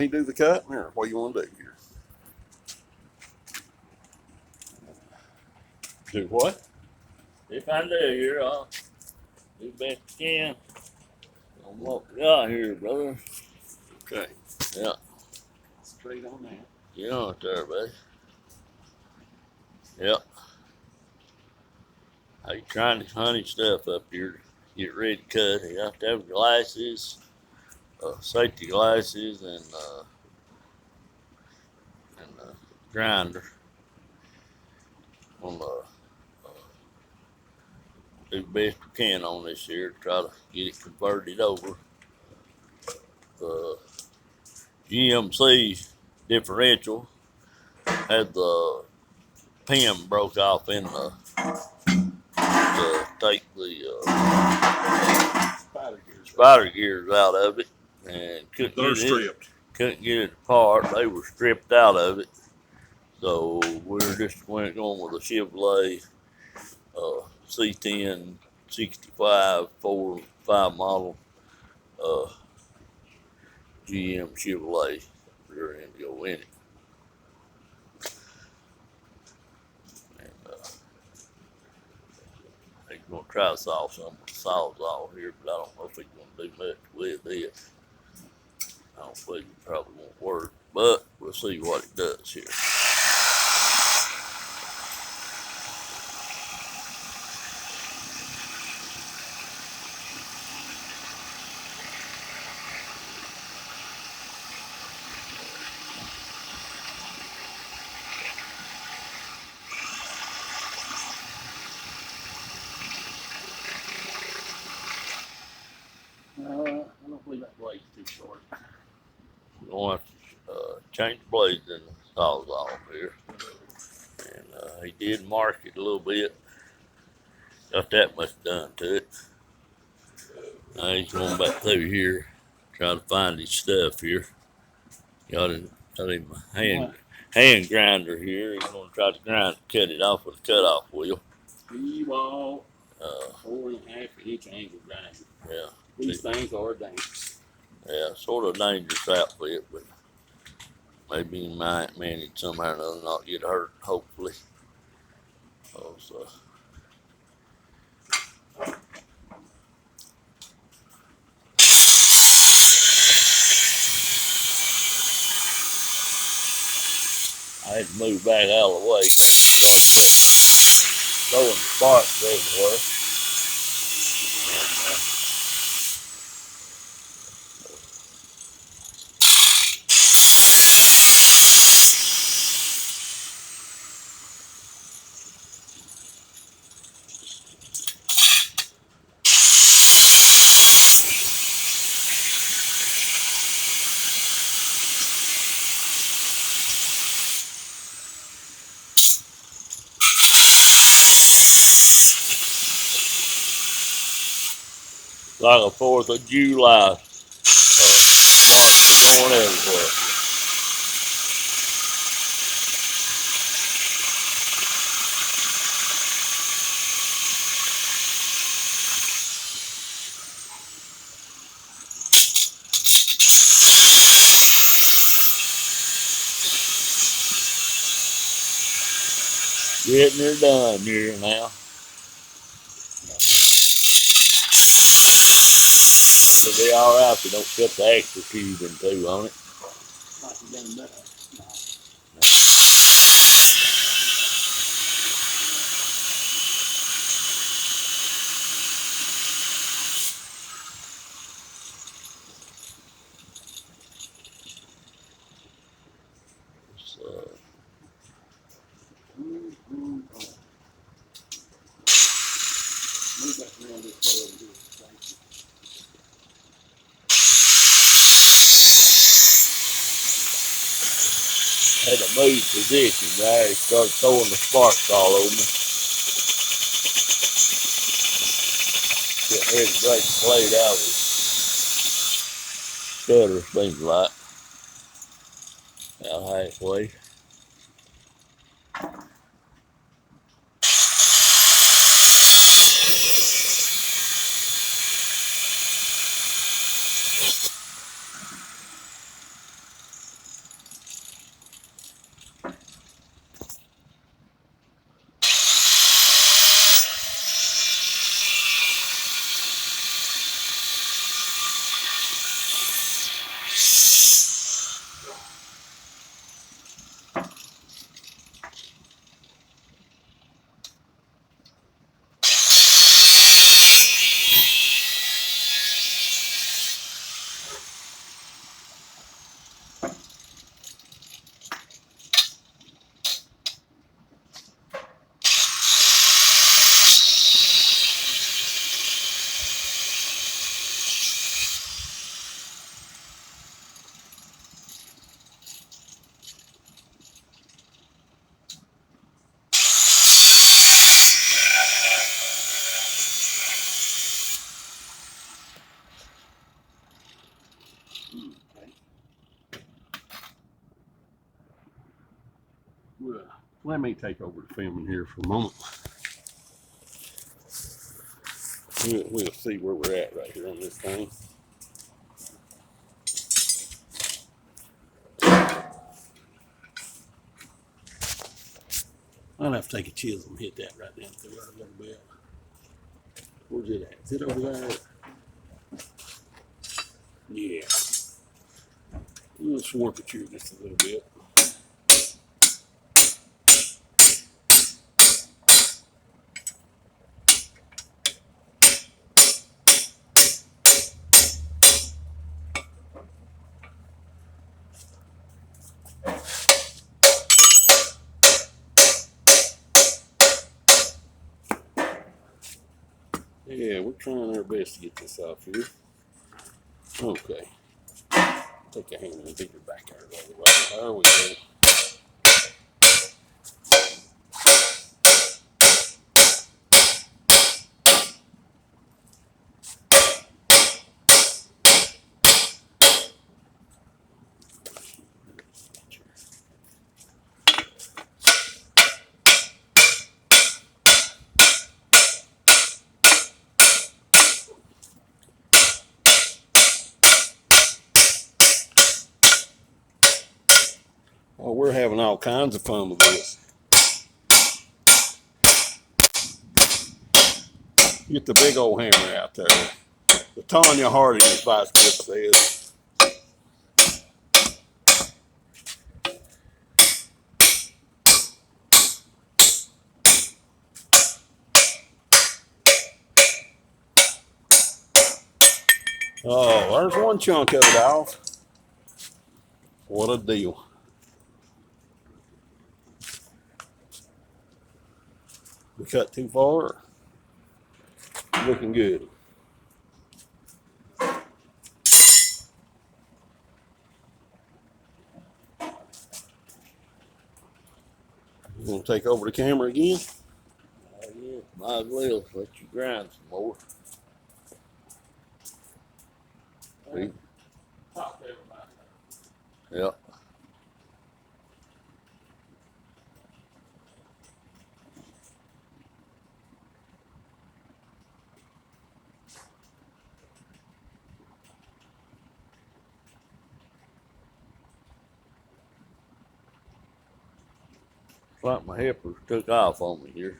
You do the cut, or what do you want to do here? Do what? If I do here, I'll do best I can on what we got here, brother. Okay. Yeah. Straight on that. Get on it there, buddy. Yep. How you trying to honey stuff up here to get ready to cut? You have to have glasses, safety glasses, and grinder. On do the best we can on this here to try to get it converted over. The GMC differential had the pin broke off in the to take the spider gears out of it, and couldn't get it apart. They were stripped out of it, so we're just going with a Chevrolet C10 65 4.5 model GM Chevrolet rear end to go in it. He's gonna try to solve some with the sawzall here, but I don't know if he's gonna do much with it. I don't think it probably won't work, but we'll see what it does here. I don't believe that blade's too short. We're going to have to change the blades in the sawzall here. And he did mark it a little bit. Got that much done to it. Now he's going back through here, trying to find his stuff here. Got him hand grinder here. He's going to try to cut it off with a cutoff wheel. T-ball, 4.5-inch angle grinder. Yeah. These things are dangerous. Yeah, sort of dangerous outfit, but maybe he might manage somehow or another not get hurt, hopefully. So. I had to move back out of the way because it started throwing sparks everywhere. Like a 4th of July sparks are going everywhere. Getting her done here now. It'll be alright if you don't cut the extra tube in two on it. Had to move position there. He started throwing the sparks all over me. Getting ready to break the blade out of his shutter, seems like. About halfway. Well, let me take over the filming here for a moment. We'll see where we're at right here on this thing. I'll have to take a chisel and hit that right down through there a little bit. Where's it at? Is it over there? Yeah. We'll swarp it here just a little bit. Yeah, we're trying our best to get this off here. Okay. Take a hand and dig your back out of the way. There we go. Oh, we're having all kinds of fun with this. Get the big old hammer out there. The Tanya Harding, as Vice Grip says. Oh, there's one chunk of it off. What a deal. We cut too far? Looking good. You gonna take over the camera again? Yeah, might as well let you grind some more. See? Yep. It's like my heifers took off on me here.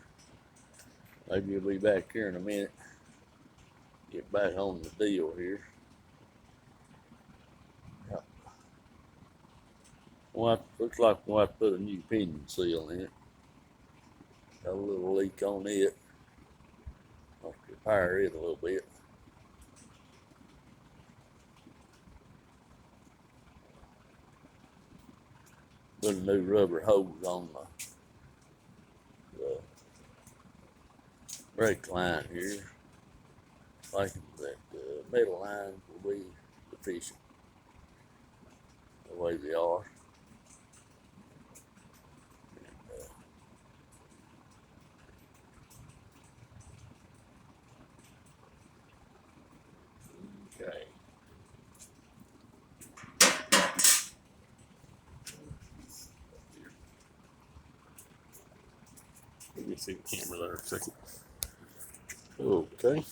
Maybe you'll be back here in a minute. Get back on the deal here. Yep. Well, looks like we'll have to put a new pinion seal in it. Got a little leak on it. I'll have to repair it a little bit. Put a new rubber hose on the brake line here. Thinking that the metal lines will be sufficient the way they are. Okay. Let me see the camera there a second. Okay.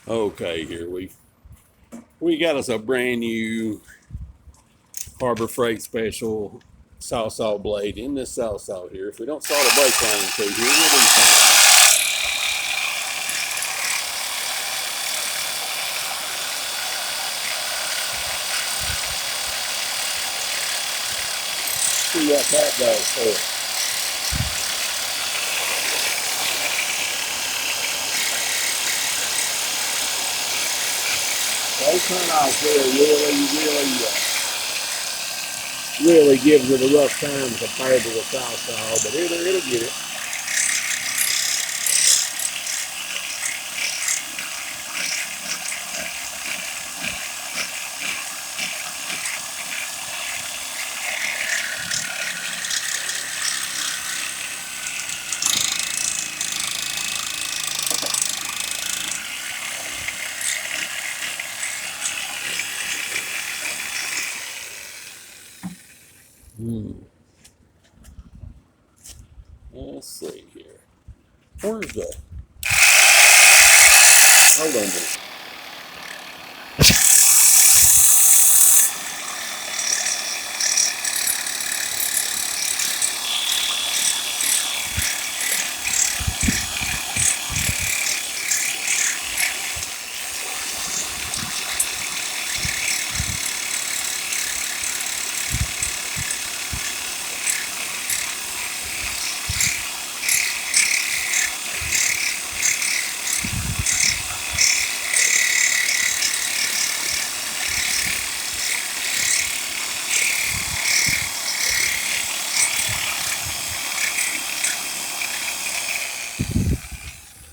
Okay, here we got us a brand new Harbor Freight Special saw blade in this saw here. If we don't saw the brake line through here, we'll be fine. See what that does for us. Those turnoffs really gives it a rough time compared to the saw, but it'll get it. Let's see here. Where's the? Hold on a minute.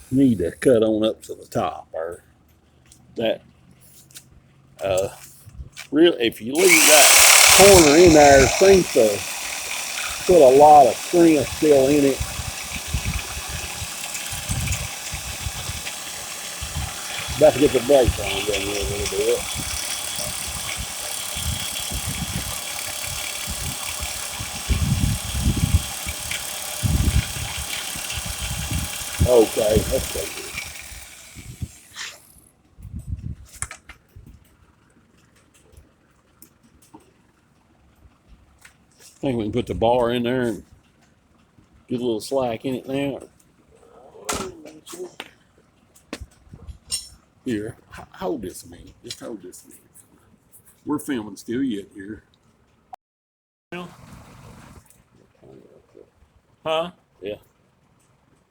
Need to cut on up to the top, or that. Really, if you leave that corner in there, it seems to put a lot of strength still in it. About to get the brakes on down here a little bit. Okay, let's go here. I think we can put the bar in there and get a little slack in it now. Here, hold this a minute. Just hold this a minute. We're filming still yet here. Huh? Yeah.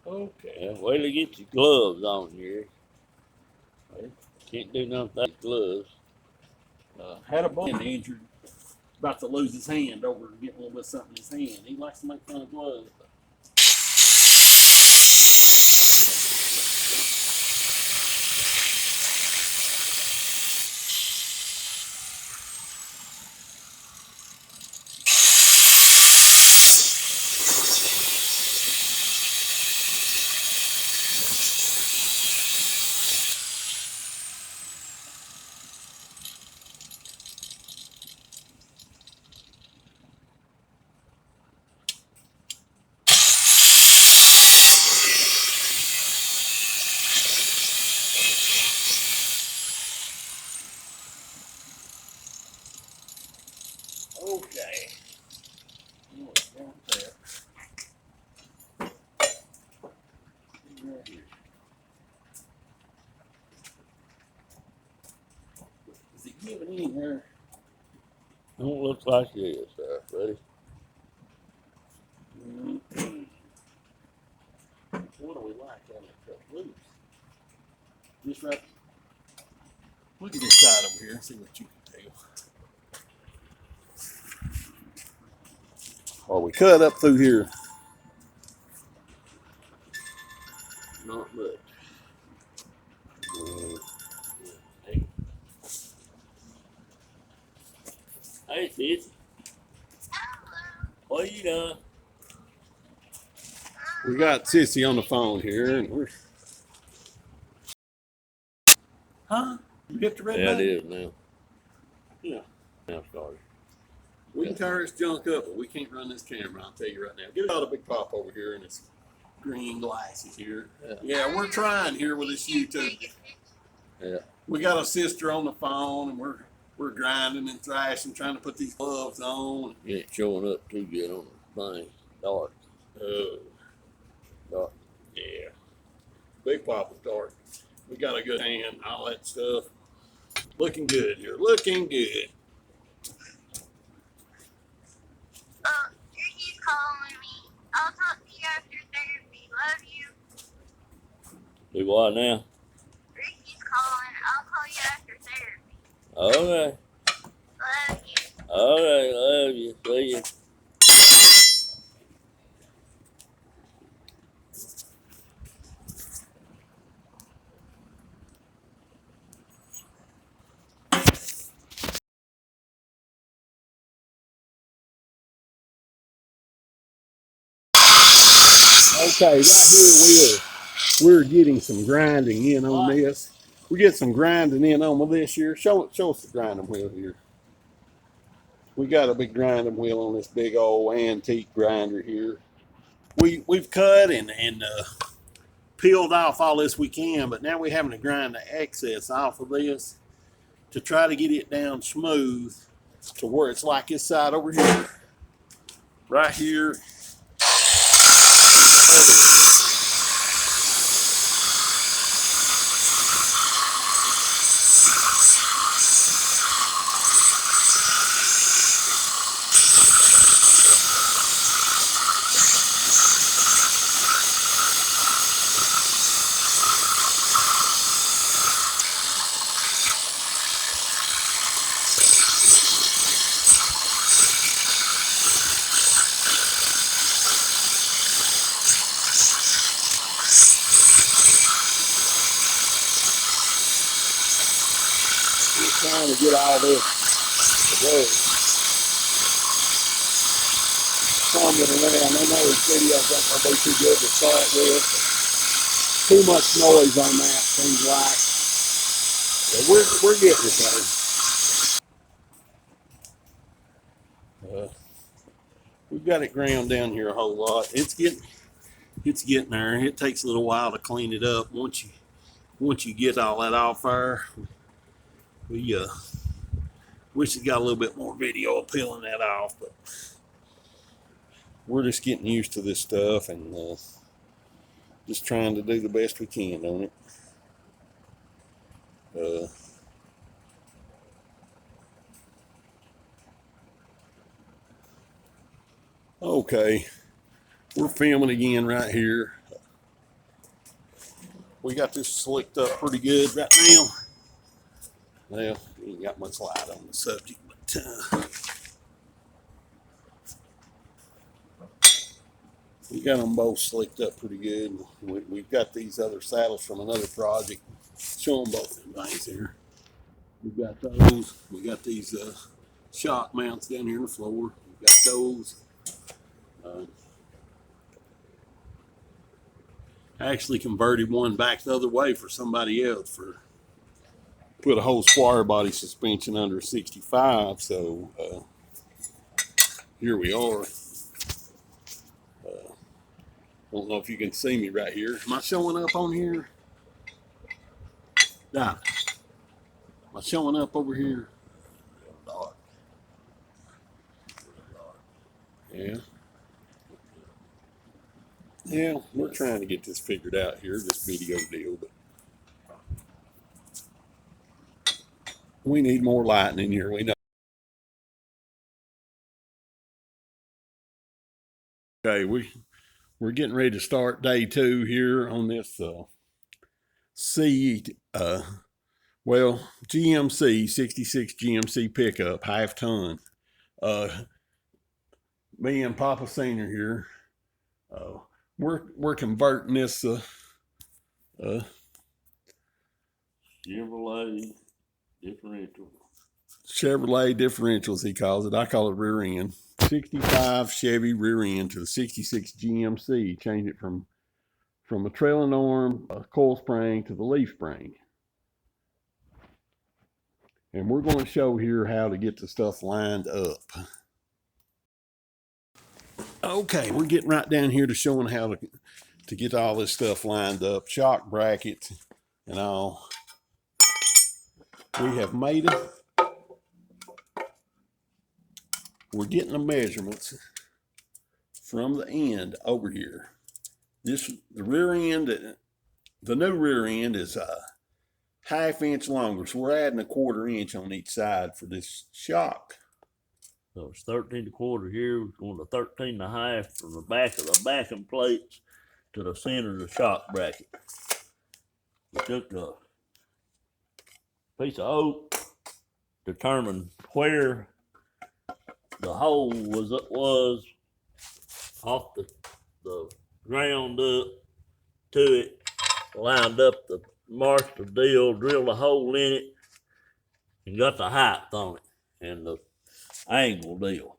Okay. Yeah, wait till you get your gloves on here. Can't do nothing without gloves. Had a boy injured, about to lose his hand over getting a little bit of something in his hand. He likes to make fun of gloves. Okay. Right here. Is it giving anywhere? Don't look like it is, buddy. What do we like on it cut loose? Just right. Look at this side over here and see what you can tell. Oh, we cut up through here. Not much. Hey, sis. What you done? We got Sissy on the phone here, and we're. Huh? You hit the red Yeah, it button? is now. Yeah. Now started. We can tear this junk up, but we can't run this camera. I'll tell you right now. Get out a big pop over here and its green glasses here. Yeah, we're trying here with this YouTube. Yeah. We got a sister on the phone, and we're grinding and thrashing, trying to put these gloves on. You ain't showing up too good on the thing. Dark. Dark. Yeah. Big pop is dark. We got a good hand, all that stuff. Looking good here. Looking good. Oh, Ricky's calling me. I'll talk to you after therapy. Love you. Do what now? Ricky's calling. I'll call you after therapy. Okay. Love you. Okay, love you. See you. Okay, right here we're getting some grinding in on this. We get some grinding in on this here. Show us the grinding wheel here. We got a big grinding wheel on this big old antique grinder here. We've cut and peeled off all this we can, but now we're having to grind the excess off of this to try to get it down smooth to where it's like this side over here, right here. Trying to get all this together. Fumbling around. I know this video's not going to be too good to start with. Too much noise on that, seems like. But we're getting it there. We've got it ground down here a whole lot. It's getting there. It takes a little while to clean it up. Once you get all that off there, we wish it got a little bit more video of peeling that off, but we're just getting used to this stuff and just trying to do the best we can on it. Okay, we're filming again right here. We got this slicked up pretty good right now. Well, ain't got much light on the subject, but we got them both slicked up pretty good. We've got these other saddles from another project. Show them both them things here. We've got those. We got these shock mounts down here on the floor. We've got those. I actually converted one back the other way for somebody else put a whole square body suspension under a 65. So here we are. Don't know if you can see me right here. Am I showing up on here? Nah. Am I showing up over here? Yeah. Yeah, we're trying to get this figured out here, this video deal, but we need more lighting in here. We know. Okay, we're getting ready to start day 2 here on this GMC 66 GMC pickup, half ton. Me and Papa Senior here, we're converting this Chevrolet differential. Chevrolet differentials, he calls it. I call it rear end. 65 Chevy rear end to the 66 GMC. Change it from a trailing arm, a coil spring to the leaf spring. And we're going to show here how to get the stuff lined up. Okay, we're getting right down here to showing how to get all this stuff lined up. Shock brackets and all. We have made it. We're getting the measurements from the end over here. The rear end, the new rear end is a ½ inch longer, so we're adding a ¼ inch on each side for this shock. So it's 13¼ here. We're going to 13½ from the back of the backing plates to the center of the shock bracket. We took a piece of oak, determined where the hole was off the ground up to it, lined up the marked the deal, drilled a hole in it, and got the height on it and the angle deal.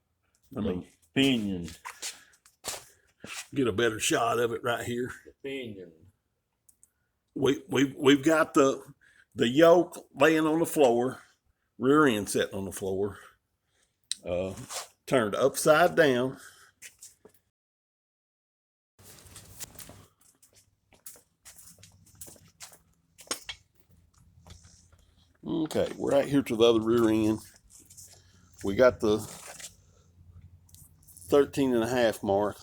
The pinion. Get a better shot of it right here. The pinion. We've got the yoke laying on the floor, rear end set on the floor. turned upside down. Okay, we're right here to the other rear end. We got the 13.5 mark.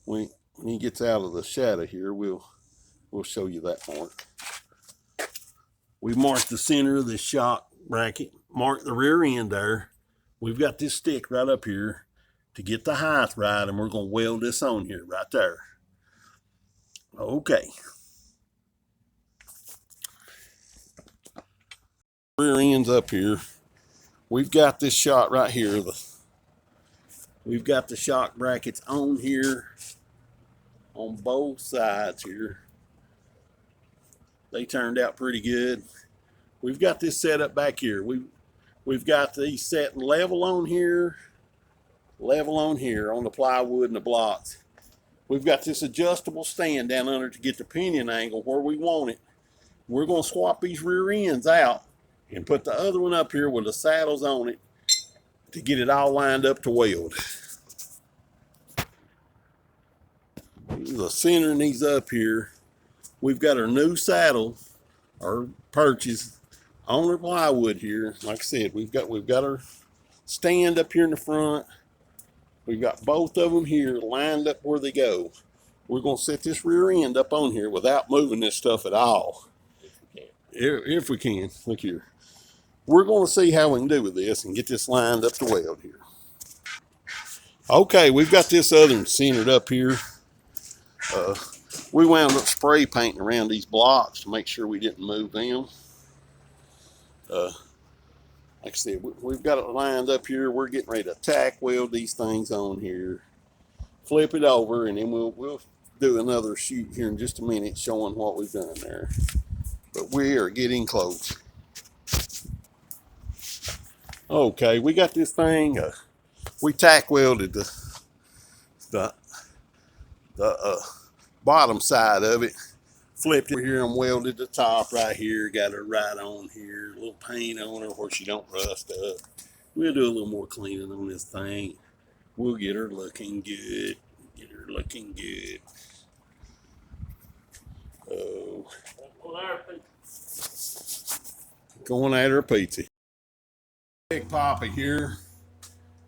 When he gets out of the shadow here, we'll show you that mark. We marked the center of the shock bracket, marked the rear end there. We've got this stick right up here to get the height right, and we're going to weld this on here right there. Okay. Rear end's up here. We've got this shot right here. We've got the shock brackets on here on both sides here. They turned out pretty good. We've got this set up back here. We've got these set level on here on the plywood and the blocks. We've got this adjustable stand down under to get the pinion angle where we want it. We're going to swap these rear ends out and put the other one up here with the saddles on it to get it all lined up to weld. The center these up here. We've got our new saddle, our purchase on our plywood here. Like I said, we've got our stand up here in the front. We've got both of them here lined up where they go. We're going to set this rear end up on here without moving this stuff at all. If we can. Look here. We're going to see how we can do with this and get this lined up to weld here. Okay, we've got this other one centered up here. We wound up spray painting around these blocks to make sure we didn't move them. Like I said, we've got it lined up here. We're getting ready to tack weld these things on here, flip it over, and then we'll do another shoot here in just a minute showing what we've done there. But we are getting close. Okay, we got this thing. We tack welded the bottom side of it, flipped it here and welded the top right here. Got her right on here. A little paint on her where she don't rust up. We'll do a little more cleaning on this thing. We'll get her looking good. Get her looking good. Oh, going at her pizza. Big Papa here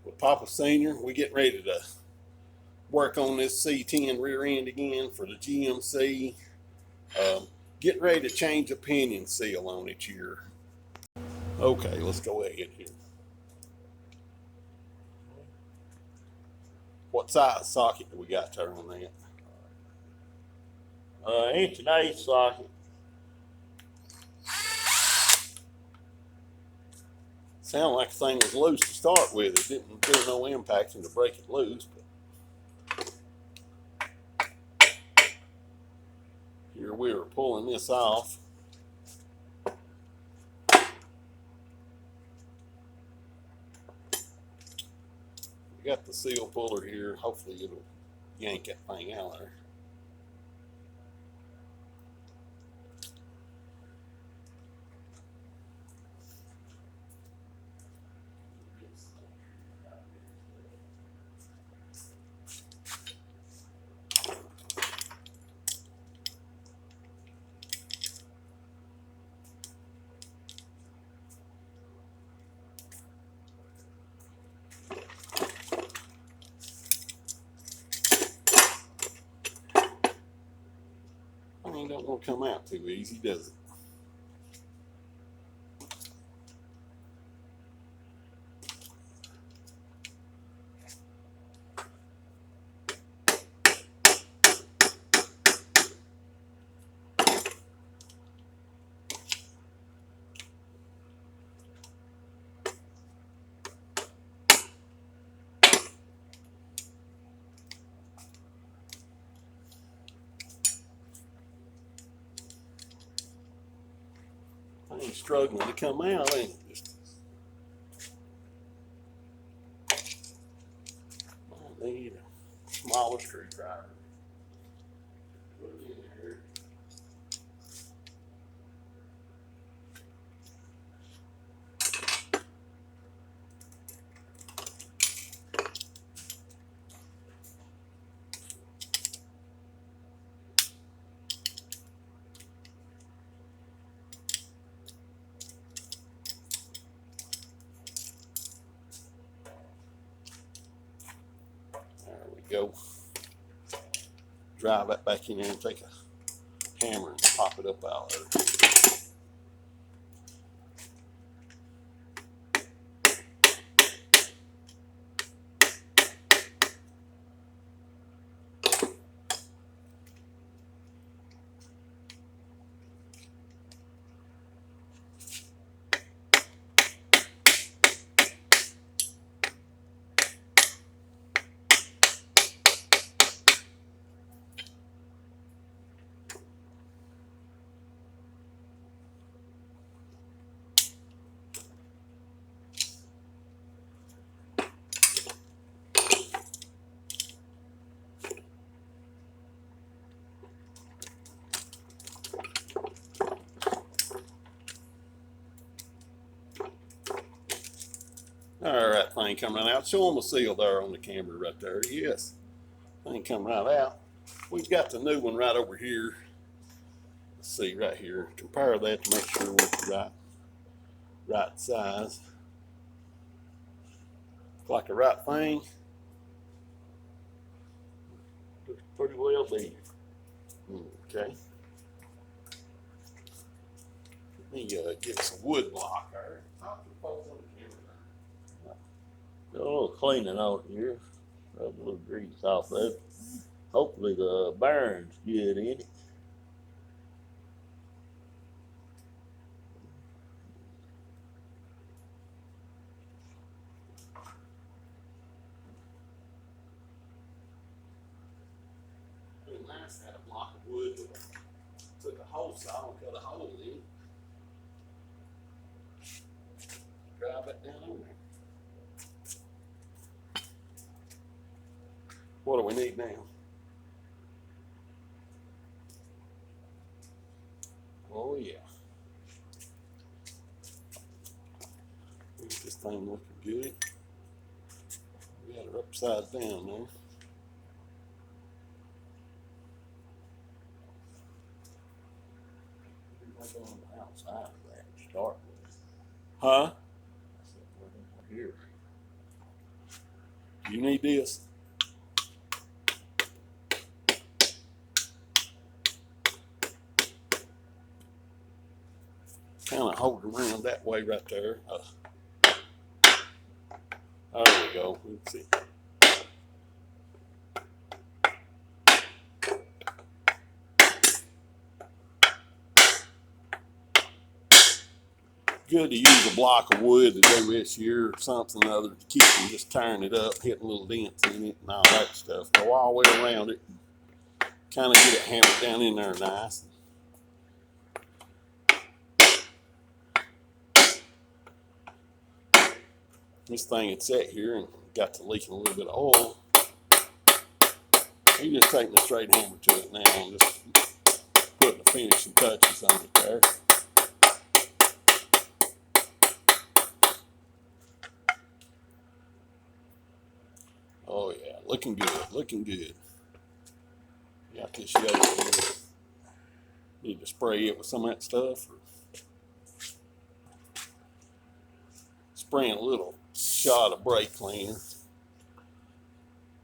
with Papa Senior. We getting ready to work on this C10 rear end again for the GMC. Getting ready to change the pinion seal on it here. Okay, let's go ahead here. What size socket do we got there on that? 1/8 socket. Sounded like the thing was loose to start with. It didn't do no impacting to break it loose. But here we are pulling this off. We got the seal puller here. Hopefully it'll yank that thing out of there. Thing don't want to come out too easy, does it? I ain't struggling to come out, ain't it? I need a smaller screwdriver. Put it in here. go. Drive that back in there and take a hammer and pop it up out of there. All right, thing coming out. Show them the seal there on the camera right there. Yes, thing coming right out. We've got the new one right over here. Let's see right here. Compare that to make sure we're the right size. Looks like the right thing. Looks pretty well be. Okay. Let me get some wood block there. Talk to the folks on the camera there. Got a little cleaning out here. Rub a little grease off that. Hopefully the bearing's good in it. It'd be nice to have a block of wood with took a hole saw and cut a hole in it. Drive it down on there. What do we need now? Oh yeah. This thing looking good. We got her upside down now. On the outside of that to start with. Huh? I said, well, here. You need this? Kind of hold it around that way right there. There we go. Let's see. Good to use a block of wood to do this here or something or other to keep from just tearing it up, hitting little dents in it and all that stuff. Go all the way around it. Kind of get it hammered down in there nice. This thing had set here and got to leaking a little bit of oil. You just taking a straight hammer to it now and just putting the finishing touches on it there. Oh yeah, looking good, looking good. Got this yoke here. Need to spray it with some of that stuff. Or spraying a little shot of brake cleaner.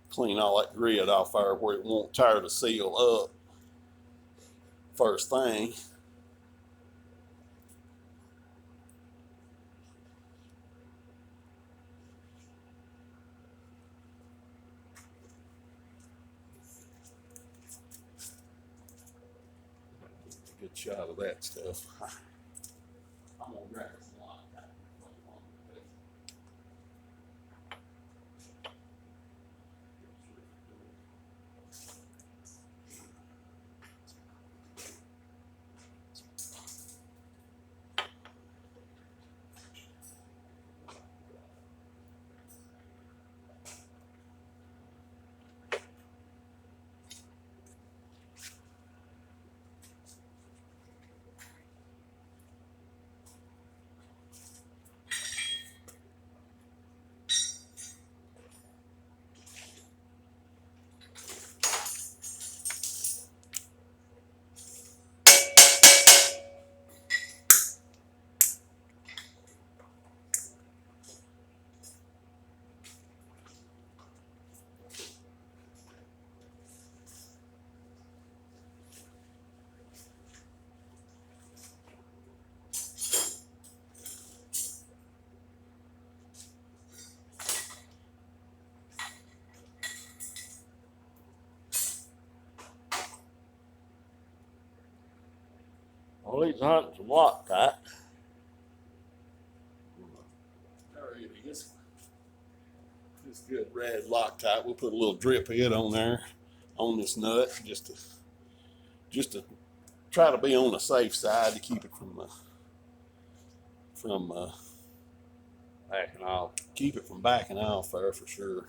Clean all that grit off there where it won't tear the seal up. First thing. Good shot of that stuff. I'm gonna grab some light. Well, he's hunting some Loctite. There it is. This good red Loctite. We'll put a little drip head on there, on this nut, just to try to be on the safe side to keep it from Backing off. keep it from backing off there for sure.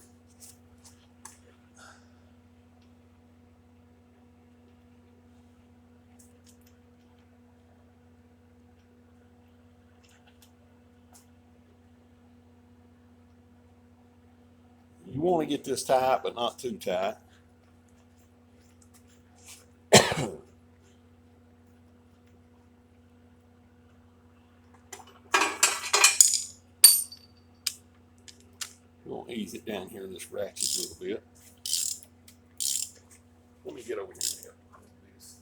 You want to get this tight, but not too tight. We're gonna ease it down here in this ratchet a little bit. Let me get over here and help with this.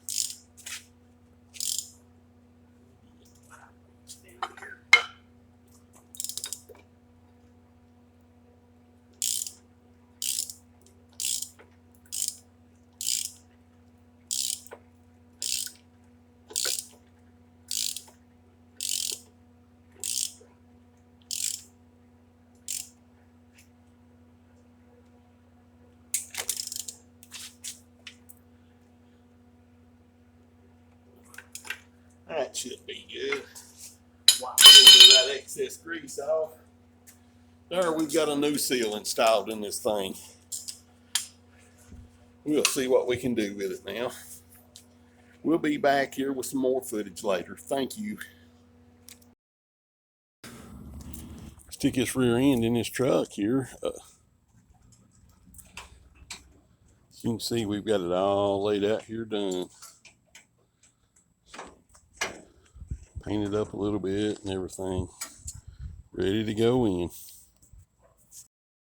Stand here. That should be good. Wipe a little bit of that excess grease off. There, we've got a new seal installed in this thing. We'll see what we can do with it now. We'll be back here with some more footage later. Thank you. Stick this rear end in this truck here. As you can see, we've got it all laid out here done. Painted up a little bit and everything. Ready to go in.